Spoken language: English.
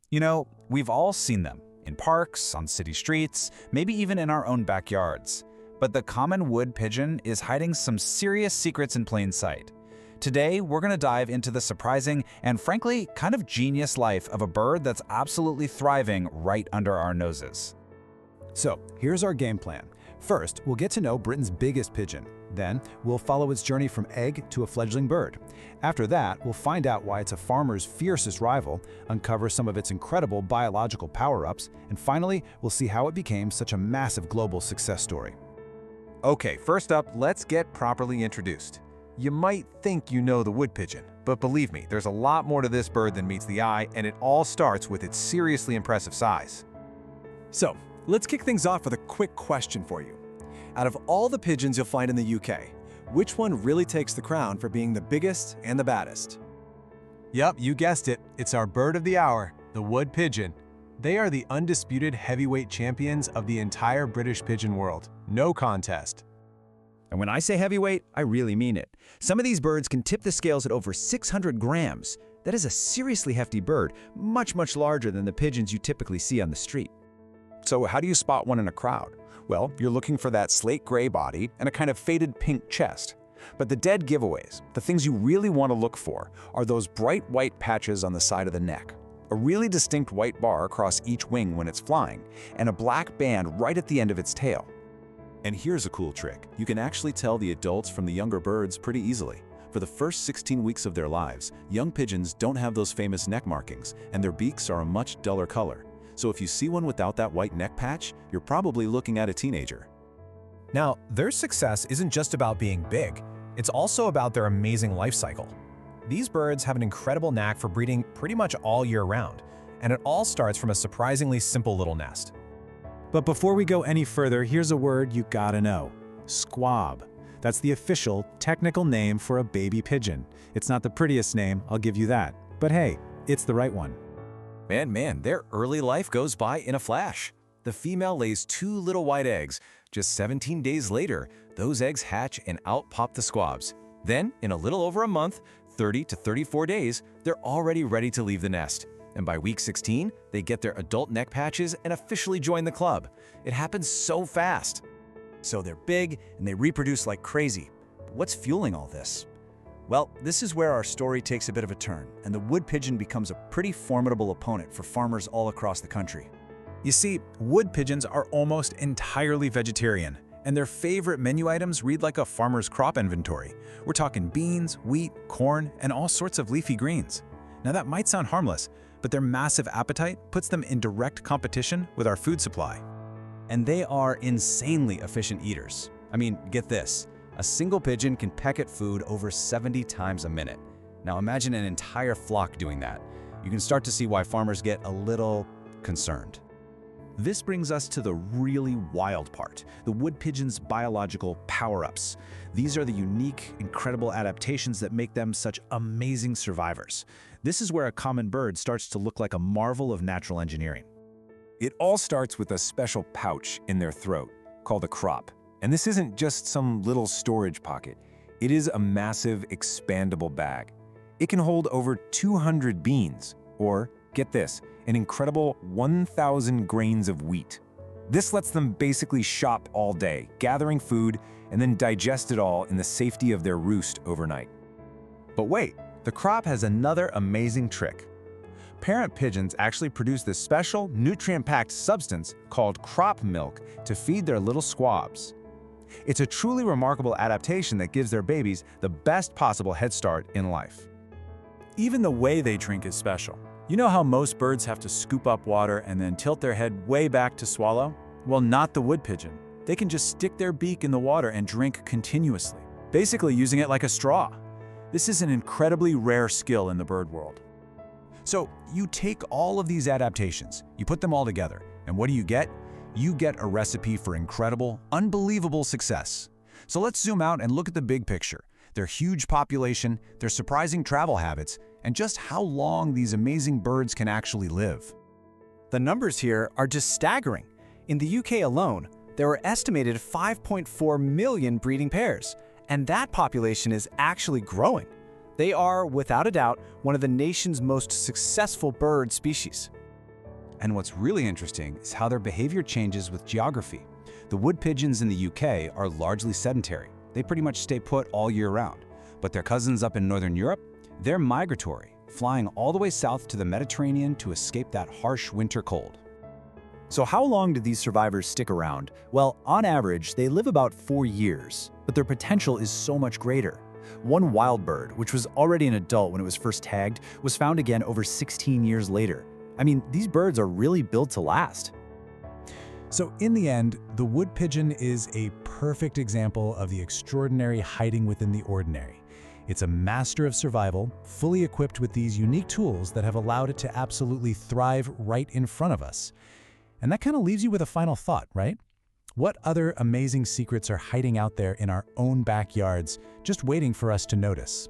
You know, we've all seen them in parks, on city streets, maybe even in our own backyards. But the common wood pigeon is hiding some serious secrets in plain sight. Today, we're going to dive into the surprising and frankly kind of genius life of a bird that's absolutely thriving right under our noses. So, here's our game plan. First, we'll get to know Britain's biggest pigeon. Then, we'll follow its journey from egg to a fledgling bird. After that, we'll find out why it's a farmer's fiercest rival, uncover some of its incredible biological power-ups, and finally, we'll see how it became such a massive global success story. Okay, first up, let's get properly introduced. You might think you know the wood pigeon, but believe me, there's a lot more to this bird than meets the eye, and it all starts with its seriously impressive size. So, let's kick things off with a quick question for you. Out of all the pigeons you'll find in the UK, which one really takes the crown for being the biggest and the baddest? Yep, you guessed it. It's our bird of the hour, the wood pigeon. They are the undisputed heavyweight champions of the entire British pigeon world. No contest. And when I say heavyweight, I really mean it. Some of these birds can tip the scales at over 600 grams. That is a seriously hefty bird, much larger than the pigeons you typically see on the street. So how do you spot one in a crowd? Well, you're looking for that slate-gray body and a kind of faded pink chest. But the dead giveaways, the things you really want to look for, are those bright white patches on the side of the neck, a really distinct white bar across each wing when it's flying, and a black band right at the end of its tail. And here's a cool trick. You can actually tell the adults from the younger birds pretty easily. For the first 16 weeks of their lives, young pigeons don't have those famous neck markings, and their beaks are a much duller color. So if you see one without that white neck patch, you're probably looking at a teenager. Now, their success isn't just about being big, it's also about their amazing life cycle. These birds have an incredible knack for breeding pretty much all year round, and it all starts from a surprisingly simple little nest. But before we go any further, here's a word you gotta know. Squab. That's the official, technical name for a baby pigeon. It's not the prettiest name, I'll give you that. But hey, it's the right one. Man, their early life goes by in a flash. The female lays 2 little white eggs. Just 17 days later, those eggs hatch and out pop the squabs. Then, in a little over a month, 30 to 34 days, they're already ready to leave the nest. And by week 16, they get their adult neck patches and officially join the club. It happens so fast. So they're big and they reproduce like crazy. But what's fueling all this? Well, this is where our story takes a bit of a turn, and the wood pigeon becomes a pretty formidable opponent for farmers all across the country. You see, wood pigeons are almost entirely vegetarian, and their favorite menu items read like a farmer's crop inventory. We're talking beans, wheat, corn, and all sorts of leafy greens. Now that might sound harmless, but their massive appetite puts them in direct competition with our food supply. And they are insanely efficient eaters. I mean, get this. A single pigeon can peck at food over 70 times a minute. Now imagine an entire flock doing that. You can start to see why farmers get a little concerned. This brings us to the really wild part, the wood pigeon's biological power-ups. These are the unique, incredible adaptations that make them such amazing survivors. This is where a common bird starts to look like a marvel of natural engineering. It all starts with a special pouch in their throat called a crop. And this isn't just some little storage pocket. It is a massive, expandable bag. It can hold over 200 beans, or, get this, an incredible 1,000 grains of wheat. This lets them basically shop all day, gathering food, and then digest it all in the safety of their roost overnight. But wait, the crop has another amazing trick. Parent pigeons actually produce this special, nutrient-packed substance called crop milk to feed their little squabs. It's a truly remarkable adaptation that gives their babies the best possible head start in life. Even the way they drink is special. You know how most birds have to scoop up water and then tilt their head way back to swallow? Well, not the wood pigeon. They can just stick their beak in the water and drink continuously, basically using it like a straw. This is an incredibly rare skill in the bird world. So you take all of these adaptations, you put them all together, and what do you get? You get a recipe for incredible, unbelievable success. So let's zoom out and look at the big picture, their huge population, their surprising travel habits, and just how long these amazing birds can actually live. The numbers here are just staggering. In the UK alone, there are estimated 5.4 million breeding pairs, and that population is actually growing. They are, without a doubt, one of the nation's most successful bird species. And what's really interesting is how their behavior changes with geography. The wood pigeons in the UK are largely sedentary. They pretty much stay put all year round. But their cousins up in Northern Europe, they're migratory, flying all the way south to the Mediterranean to escape that harsh winter cold. So how long do these survivors stick around? Well, on average, they live about 4 years, but their potential is so much greater. One wild bird, which was already an adult when it was first tagged, was found again over 16 years later. I mean, these birds are really built to last. So in the end, the wood pigeon is a perfect example of the extraordinary hiding within the ordinary. It's a master of survival, fully equipped with these unique tools that have allowed it to absolutely thrive right in front of us. And that kind of leaves you with a final thought, right? What other amazing secrets are hiding out there in our own backyards, just waiting for us to notice?